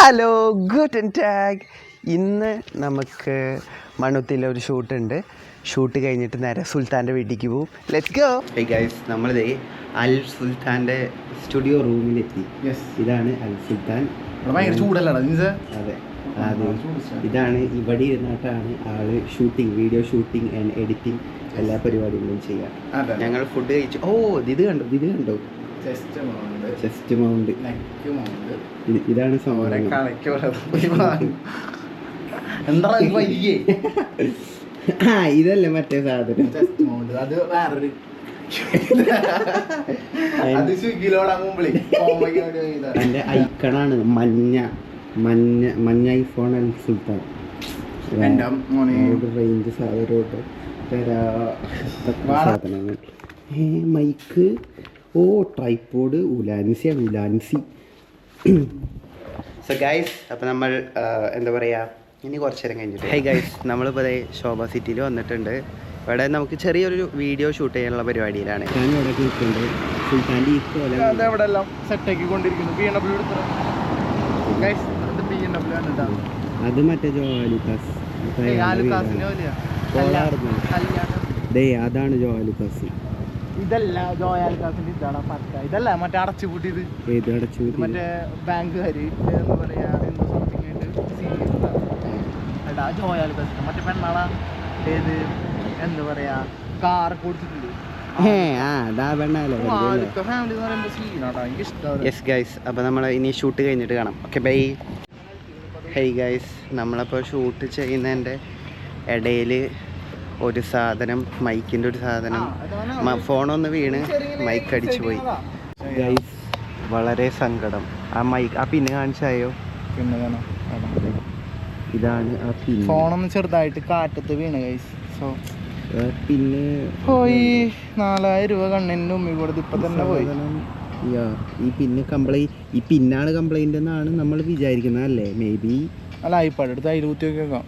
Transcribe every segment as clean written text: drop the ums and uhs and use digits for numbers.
Hello good tag. ഇന്ന് നമുക്ക് മണ്ണുത്തിയിൽ ഒരു ഷൂട്ടുണ്ട്. ഷൂട്ട് കഴിഞ്ഞിട്ട് നേരെ സുൽത്താൻ്റെ വീട്ടിലേക്ക് പോവും. Let's go. ഹേ ഗൈസ്, നമ്മളിതേ അൽ സുൽത്താൻ്റെ സ്റ്റുഡിയോ റൂമിലെത്തി. ഇതാണ് അൽ സുൽത്താൻ. ഭയങ്കര ചൂടല്ലാണ്. അതെ, ഇതാണ് ഇവിടെ ഇരുന്നിട്ടാണ് ആള് shooting, video shooting and editing എല്ലാ പരിപാടികളും ചെയ്യാം. ഞങ്ങൾ ഫുഡ് കഴിച്ചു. ഇത് കണ്ടോ ചെസ്റ്റ് മൗണ്ട്. ഇതാണ് ഇതല്ലേ മറ്റേ സാധനം. എന്റെ ഐക്കണാണ് മഞ്ഞ ഐഫോൺ അൽ സുൽത്താൻ. റേഞ്ച് സാധനങ്ങൾ, മൈക്ക്, ട്രൈപോഡ്, ഉലാൻസി. സോ ഗൈസ്, അപ്പോൾ നമ്മൾ എന്താ പറയുക, ഇനി കുറച്ച് നേരം കഴിഞ്ഞിട്ട്. ഹൈ ഗൈസ്, നമ്മളിപ്പോൾ ശോഭ സിറ്റിയിൽ വന്നിട്ടുണ്ട്. ഇവിടെ നമുക്ക് ചെറിയൊരു വീഡിയോ ഷൂട്ട് ചെയ്യാനുള്ള പരിപാടിയിലാണ്. ഞാൻ ഇവിടെ നിൽക്കുന്നുണ്ട്. സുൽത്താൻ്റെ അവിടെ എല്ലാം സെറ്റാക്കിക്കൊണ്ടിരിക്കുന്നു. അത് മറ്റേ ജോലുക്കാസ്. അതാണ് ജോലുക്കാസ്. ഇതല്ല ജോയാലുക്കാസിന്റെ, ഇതാണ് പക്ക. ഇതല്ല മറ്റേ അടച്ചുപൂട്ടിയത്. ഏത് അടച്ചുപൂട്ടി? മറ്റേ ബാങ്കുകാര് എന്താ പറയാ, എന്തോ സംതിങ് ആയിട്ട് ജോയാലുക്കാസ്. മറ്റേ പെണ്ണാളാ ഏത് എന്താ പറയാ, കാർ കൊടുത്തിട്ടുണ്ട്. അപ്പോൾ നമ്മൾ ഇനി ഷൂട്ട് കഴിഞ്ഞിട്ട് കാണാം. Okay bye. ഹൈ ഗൈസ്, നമ്മളപ്പോൾ ഷൂട്ട് ചെയ്യുന്നതിൻ്റെ ഇടയിൽ ഒരു സാധനം, മൈക്കിൻ്റെ ഒരു സാധനം, ഫോണൊന്ന് വീണ് മൈക്ക് അടിച്ചു പോയി. ഗൈസ്, വളരെ സങ്കടം. ആ മൈക്ക്, ആ പിന്നെ കാണിച്ചായോ? പിന്നെ ഇതാണ് ആ പിന്നെ. ഫോണൊന്ന് ചെറുതായിട്ട് കാറ്റത്ത് വീണ് ഗൈസ്. സോ പിന്നെ പോയി 4000 രൂപ കണ്ണിൻ്റെ ഉമ്മി കൊടുത്ത് ഇപ്പം തന്നെ പോയി. ഈ പിന്നെ ഈ പിന്നാണ് കംപ്ലൈൻ്റ് എന്നാണ് നമ്മൾ വിചാരിക്കുന്നത് അല്ലേ? മേ ബി അല്ല, ഐപാഡ് എടുത്ത് അതിൽ കുത്തി വെക്കാം.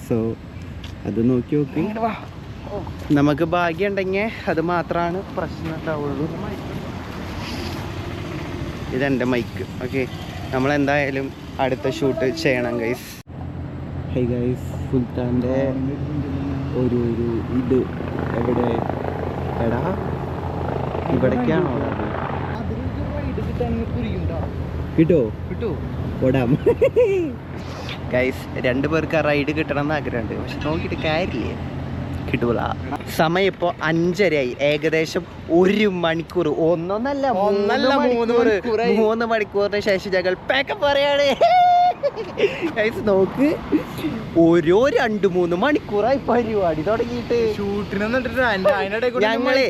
സോ അത് നോക്കി നോക്കി. നമുക്ക് ഭാഗ്യം ഉണ്ടെങ്കിൽ അത് മാത്രമാണ് പ്രശ്നം ഉണ്ടാവുള്ളൂ. ഇതെൻ്റെ മൈക്ക്. ഓക്കെ, നമ്മളെന്തായാലും അടുത്ത ഷൂട്ട് ചെയ്യണം ഗൈസ്. ഹൈ ഗൈസ്, സുൽത്താൻ്റെ ഒരു ഇത് എവിടെ? എടാ, ഇവിടേക്കാണോ? കിട്ടോ ഓടാം ഗൈസ്. 2 പേർക്ക് ആ റൈഡ് കിട്ടണം എന്ന് ആഗ്രഹമുണ്ട്, പക്ഷെ നോക്കിയിട്ട് കാര്യമില്ലേ, കിട്ടൂല. സമയം ഇപ്പോൾ 5:30 ഏകദേശം 1 മണിക്കൂർ, 3 മണിക്കൂറിന് ശേഷം ഞങ്ങൾ പാക്കപ്പ് പറയാണ് ഗൈസ്. നോക്ക്, ഓരോ 2-3 മണിക്കൂറായി പരിപാടി തുടങ്ങിയിട്ട്. ഞങ്ങളെ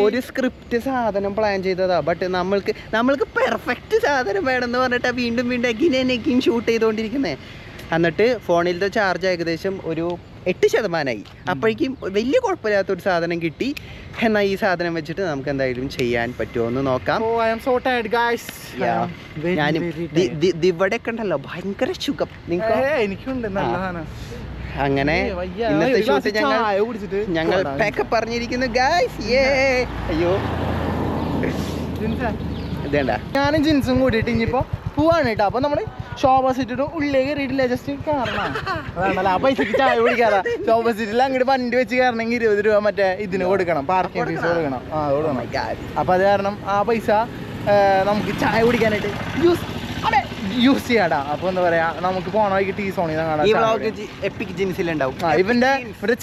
ഒരു സ്ക്രിപ്റ്റ് സാധനം പ്ലാൻ ചെയ്തതാ, ബട്ട് നമ്മൾക്ക് പെർഫെക്റ്റ് സാധനം വേണമെന്ന് പറഞ്ഞിട്ടാ വീണ്ടും എഗിൻ ഷൂട്ട് ചെയ്തുകൊണ്ടിരിക്കുന്നത്. എന്നിട്ട് ഫോണിലത്തെ ചാർജ് ഏകദേശം ഒരു 8%. അപ്പോഴേക്കും വലിയ കുഴപ്പമില്ലാത്തൊരു സാധനം കിട്ടി. എന്നാൽ ഈ സാധനം വെച്ചിട്ട് നമുക്ക് എന്തായാലും ചെയ്യാൻ പറ്റുമോ എന്ന് നോക്കാം. ഞാനും ഇവിടെ ഒക്കെ ഉണ്ടല്ലോ ഭയങ്കര സുഖം. എനിക്കുണ്ട്. അങ്ങനെ ഇന്നത്തെ ഷൂട്ട് ഞങ്ങൾ പാക്കപ്പ് പറഞ്ഞിരിക്കുന്നു ഗായ്സ്. അയ്യോ, ഇതേണ്ട, ഞാനും ജിൻസും കൂടിയിട്ട് ഇനിയിപ്പോ പോവാണ് കേട്ടോ. അപ്പൊ നമ്മള് ശോഭ സിറ്റിട്ട് ഉള്ളിലേക്ക് കയറിയിട്ടില്ല, ജസ്റ്റ് കാരണം അതാണല്ലോ. ആ പൈസക്ക് ചായ കുടിക്കാതെ ശോഭ സിറ്റിയിൽ അങ്ങോട്ട് വണ്ടി വെച്ച് കയറണമെങ്കിൽ 20 രൂപ മറ്റേ ഇതിന് കൊടുക്കണം, പാർക്കിംഗ് ഫീസ് കൊടുക്കണം. അപ്പൊ അത് കാരണം ആ പൈസ നമുക്ക് ചായ കുടിക്കാനായിട്ട് യൂസ് ചെയ്യാടാ. അപ്പൊ എന്താ പറയാ, നമുക്ക് പോണ വഴിക്ക് ടീ സോണി ഇവന്റെ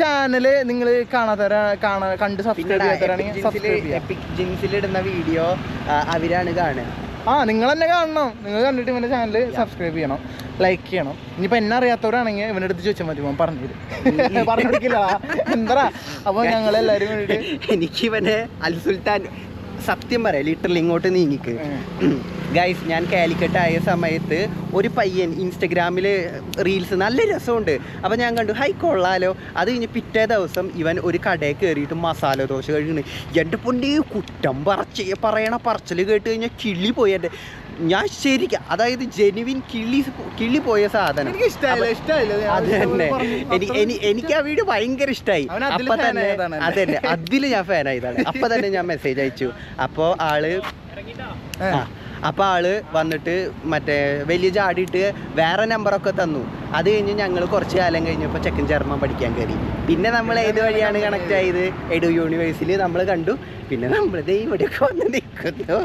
ചാനല് നിങ്ങൾ കണ്ട് സബ്സ്ക്രൈബ് ചെയ്യാത്തവരാണെങ്കിൽ വീഡിയോ അവരാണ് കാണുക. നിങ്ങൾ തന്നെ കാണണം. നിങ്ങൾ കണ്ടിട്ട് ഇവന്റെ ചാനല് സബ്സ്ക്രൈബ് ചെയ്യണം, ലൈക്ക് ചെയ്യണം. ഇനിയിപ്പോ എന്നെ അറിയാത്തവരാണെങ്കിൽ ഇവന്റെ അടുത്ത് ചോദിച്ചാൽ മതി, പറഞ്ഞില്ല എന്താ. അപ്പൊ ഞങ്ങൾ എല്ലാവരും വേണ്ടിട്ട് എനിക്കിവനെ അൽ സുൽത്താൻ സത്യം പറയാം, ലിറ്ററലി ഇങ്ങോട്ട് നീങ്ങിക്ക് ഗൈസ്. ഞാൻ കാലിക്കറ്റ് ആയ സമയത്ത് ഒരു പയ്യൻ ഇൻസ്റ്റഗ്രാമിൽ റീൽസ് നല്ല രസമുണ്ട്. അപ്പോൾ ഞാൻ കണ്ടു, ഹൈ കൊള്ളാലോ. അത് കഴിഞ്ഞ് പിറ്റേ ദിവസം ഇവൻ ഒരു കടയിൽ കയറിയിട്ട് മസാല ദോശ കഴിക്കണേ. എൻ്റെ പൊന്നെ, കുറ്റം പറയണ പറച്ചിൽ കേട്ട് കഴിഞ്ഞാൽ കിളി പോയി എൻ്റെ. ഞാൻ ശരിക്കും, അതായത് ജെനുവിൻ കിളി പോയ സാധനം. അത് തന്നെ എനിക്ക് ആ വീഡിയോ ഭയങ്കര ഇഷ്ടമായി. അപ്പൊ തന്നെ അതന്നെ, അതിൽ ഞാൻ ഫാനായതാണ്. അപ്പൊ തന്നെ ഞാൻ മെസ്സേജ് അയച്ചു. അപ്പോൾ അപ്പോൾ ആള് വന്നിട്ട് മറ്റേ വലിയ ചാടിയിട്ട് വേറെ നമ്പറൊക്കെ തന്നു. അത് കഴിഞ്ഞ് ഞങ്ങൾ കുറച്ച് കാലം കഴിഞ്ഞപ്പോൾ ചെക്കൻ ജർമ്മൻ പഠിക്കാൻ കയറി. പിന്നെ നമ്മൾ ഏത് വഴിയാണ് കണക്ട് ആയത്? എഡു യൂണിവേഴ്സിൽ നമ്മൾ കണ്ടു. പിന്നെ നമ്മൾ ഇവിടെയൊക്കെ വന്ന് നിൽക്കുന്നു.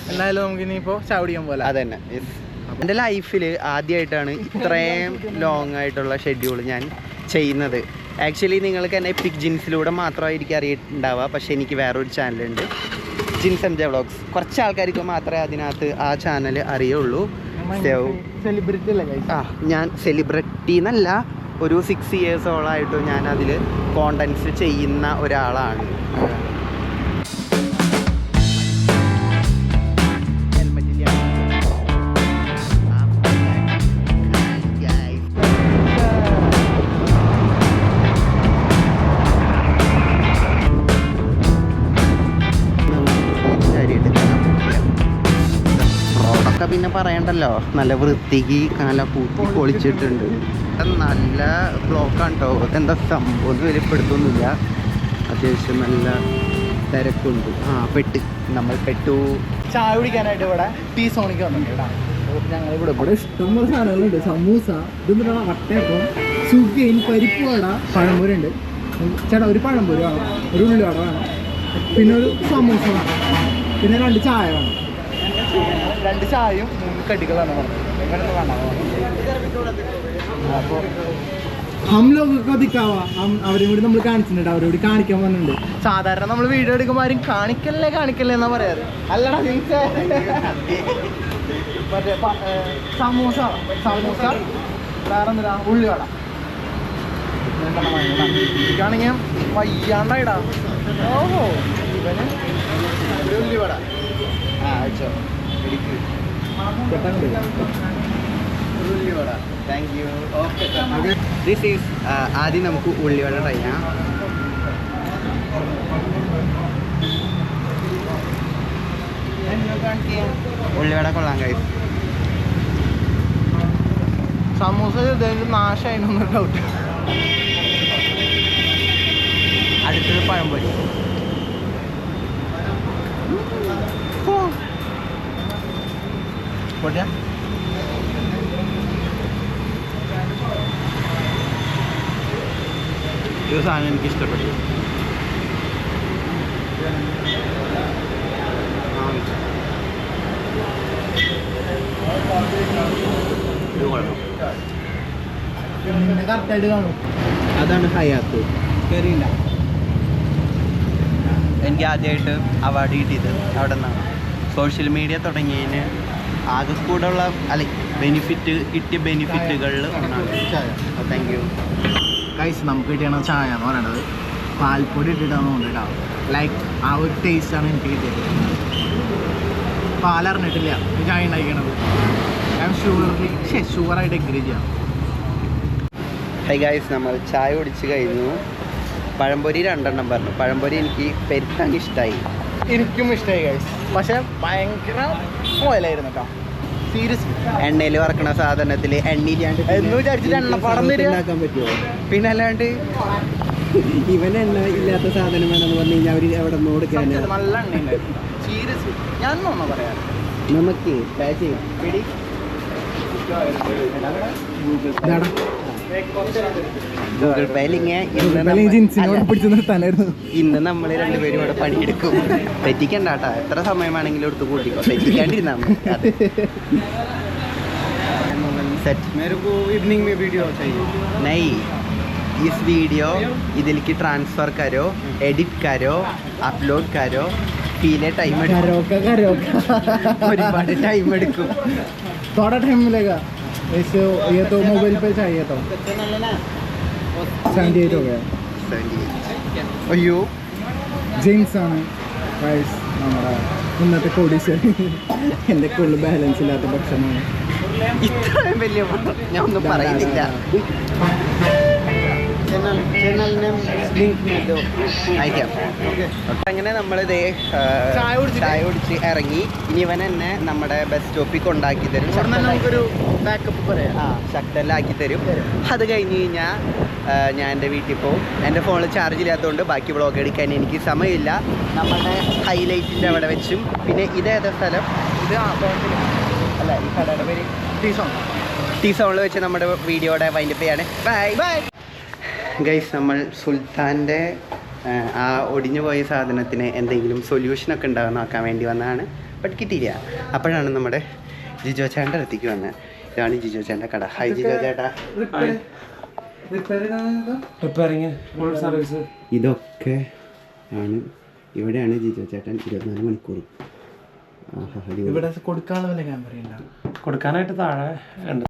എന്തായാലും നമുക്ക് ഇനിയിപ്പോൾ ചാവടിക്കാൻ പോലെ. അതന്നെ. എൻ്റെ ലൈഫിൽ ആദ്യമായിട്ടാണ് ഇത്രയും ലോങ് ആയിട്ടുള്ള ഷെഡ്യൂൾ ഞാൻ ചെയ്യുന്നത്. ആക്ച്വലി നിങ്ങൾക്ക് എന്നെ എപ്പിക് ജിൻസിലൂടെ മാത്രമായിരിക്കും അറിയിട്ടുണ്ടാവുക. പക്ഷേ എനിക്ക് വേറൊരു ചാനലുണ്ട്, ജിൻസ് എം ജെ വ്ളോഗ്സ്. കുറച്ച് ആൾക്കാർക്ക് മാത്രമേ അതിനകത്ത് ആ ചാനൽ അറിയുള്ളൂ. സെലിബ്രിറ്റി അല്ലേ? ഞാൻ സെലിബ്രിറ്റി എന്നല്ല, ഒരു 6 ഇയേഴ്സോളായിട്ട് ഞാൻ അതിൽ കോണ്ടൻസ് ചെയ്യുന്ന ഒരാളാണ്. റോഡൊക്കെ പിന്നെ പറയണ്ടല്ലോ, നല്ല വൃത്തിക്ക് നല്ല പൂത്തി പൊളിച്ചിട്ടുണ്ട്. നല്ല ബ്ലോക്കാണ് കേട്ടോ. എന്താ സംഭവം ഒന്നും വെളിപ്പെടുത്തൊന്നുമില്ല. അത്യാവശ്യം നല്ല തിരക്കുണ്ട്. നമ്മൾ പെട്ടു. ചായ കുടിക്കാനായിട്ട് ഇവിടെ ടീ സോണിക്ക് വന്നിട്ടുണ്ട്. ഞങ്ങൾ ഇവിടെ ഇഷ്ടംപോലെ സാധനങ്ങളുണ്ട്. സമൂസ, ഇതെന്താ വട്ടയപ്പം, സുഖിയൻ, പരിപ്പ് വട, പഴംപൊരി ഉണ്ട്. ചേട്ടാ ഒരു പഴംപൊരി വേണം, ഒരു ഉള്ളിവട വേണം, പിന്നെ ഒരു സമൂസ വേണം, പിന്നെ 2 ചായ വേണം. 2 ചായയും 3 കടികളാണ് പറഞ്ഞത്. അപ്പോൾ അവരും കൂടി നമ്മൾ കാണിച്ചിട്ടുണ്ട്, അവരോട് കാണിക്കാൻ പറഞ്ഞിട്ടുണ്ട്. സാധാരണ നമ്മൾ വീഡിയോ എടുക്കുമ്പോൾ ആരും കാണിക്കല്ലേ എന്നാ പറയാറ്. അല്ലടാ മറ്റേ സമൂസ വേറെ എന്താ ഉള്ളിവട എനിക്കാണെങ്കിൽ വയ്യാണ്ടായിടാ. ഓഹോ ഇവന് ഒരു ഉള്ളിവട താങ്ക് യു. ദിസ് ഈസ് ആദ്യം നമുക്ക് ഉള്ളിവട ട്രൈ ചെയ്യാം. ഉള്ളിവട കൊള്ളാം ഗൈസ്. സമൂസ നാശമായിരുന്നു ഡൗട്ട്. അടുത്തത് പഴംപൊരി. ഈ സാധനം എനിക്ക് ഇഷ്ടപ്പെട്ടു. കറക്റ്റായിട്ട് കാണും. അതാണ് ഹയാത്ത്. കയറിയില്ല. എനിക്ക് ആദ്യമായിട്ട് അവാർഡ് കിട്ടിയത് അവിടെ നിന്നാണ്. സോഷ്യൽ മീഡിയ തുടങ്ങിയതിന് ആകെ കൂടെ ഉള്ള കിട്ടിയ ബെനിഫിറ്റുകളിൽ ഒന്നാണ്. Thank you guys. നമുക്ക് കിട്ടിയാണ് ചായ എന്ന് പറയണത്. പാൽപ്പൊടി ഇട്ടിട്ടാണ് കൊണ്ടിട്ടാ. ലൈക്ക് ആ ഒരു ടേസ്റ്റാണ് എനിക്ക് കിട്ടിയത്. പാലറിഞ്ഞിട്ടില്ല ഈ ചായ ഉണ്ടാക്കണത്. ഐ എം ഷുവറായിട്ട് എഗ്രി ചെയ്യാം. ഹൈ ഗൈസ്, നമ്മൾ ചായ കുടിച്ച് കഴിഞ്ഞു. പഴംപൊരി 2 പറഞ്ഞു. പഴംപൊരി എനിക്ക് പെരുത്താൻ ഇഷ്ടമായി. എനിക്കും ഇഷ്ടമായി ഗൈസ്. പക്ഷെ ഭയങ്കര ഓയിലായിരുന്നു കേട്ടോ. സീരിയസ്ലി എണ്ണയിൽ വറക്കണ സാധനത്തിൽ എണ്ണയില്ലാണ്ട് എന്ന് വിചാരിച്ചിട്ട് എണ്ണപ്പാടം ഉണ്ടാക്കാൻ പറ്റുമോ? പിന്നെ അല്ലാണ്ട് ഇവൻ എണ്ണ ഇല്ലാത്ത സാധനം വേണമെന്ന് പറഞ്ഞു കഴിഞ്ഞാൽ അവർ എവിടെ നിന്ന് കൊടുക്കാൻ? നല്ല എണ്ണയുണ്ടായിരുന്നു സീരിയസ്ലി. ഞാൻ ഒന്നും പറയാം. നമുക്ക് ഗൂഗിൾ പേയിൽ ഇന്ന് നമ്മൾ 2 പേരും ഇവിടെ പണിയെടുക്കും. തെറ്റിക്കണ്ട കേട്ടോ, എത്ര സമയമാണെങ്കിലും എടുത്ത് കൂട്ടിക്കോ. തെറ്റിക്കാണ്ടിരുന്നാ इवनिंग में वीडियो चाहिए नहीं, इस वीडियो ഇതിലേക്ക് ट्रांसफर करो, एडिट करो, अपलोड करो. पीले टाइम ഒരുപാട് ടൈം എടുക്കും. थोड़ा टाइम मिलेगा. ऐसे ये तो मोबाइल पे चाहिए तो 78 हो गया. അയ്യോ ജീൻസ് ആണ് ഗൈസ് നമ്മുടെ ഇന്നത്തെ കോടീശ്വരി. എൻ്റെ കൂടുതൽ ബാലൻസ് ഇല്ലാത്ത ഭക്ഷണമാണ്. ഇത്രയും വലിയ ഞാൻ ഒന്നും പറയുന്നില്ല. ചാനലിനെ അയക്കാം. അങ്ങനെ നമ്മളിതേ ചായ കുടിച്ച് ഇറങ്ങി. ഇനി ഇവൻ എന്നെ നമ്മുടെ ബസ് സ്റ്റോപ്പിൽ കൊണ്ടാക്കി തരും. നമുക്കൊരു ബാക്കപ്പ് പറയാം. ശക്തലാക്കി തരും. അത് കഴിഞ്ഞ് കഴിഞ്ഞാൽ ഞാൻ എൻ്റെ വീട്ടിൽ പോകും. എൻ്റെ ഫോണിൽ ചാർജ് ഇല്ലാത്തതുകൊണ്ട് ബാക്കി വ്ളോഗ് എടുക്കാൻ എനിക്ക് സമയമില്ല. നമ്മുടെ ഹൈലൈറ്റിൻ്റെ അവിടെ വെച്ചും പിന്നെ ഇതേതാ സ്ഥലം? ഇത് അല്ല, ഈ കടയുടെ പേര് ടീ സോണിൽ വെച്ച് നമ്മുടെ വീഡിയോയുടെ വൈൻഡപ്പ് ചെയ്യാണ്. Bye bye guys. നമ്മൾ സുൽത്താൻ്റെ ആ ഒടിഞ്ഞു പോയ സാധനത്തിന് എന്തെങ്കിലും സൊല്യൂഷനൊക്കെ ഉണ്ടാകാൻ നോക്കാൻ വേണ്ടി വന്നതാണ്. ബട്ട് കിട്ടിയില്ല. അപ്പോഴാണ് നമ്മുടെ ജിജോ ചേട്ടൻ്റെ അടുത്തേക്ക് വന്നത്. ഇതാണ് ജിജോ ചേട്ടൻ്റെ കട. ഹൈ ജിജോ ചേട്ടാ. ഇതൊക്കെ ആണ്, ഇവിടെയാണ് ജിജോ ചേട്ടൻ 24 മണിക്കൂർ. ഇവിടെ കൊടുക്കാനുള്ള ക്യാമറ കൊടുക്കാനായിട്ട് താഴെ ഉണ്ട്.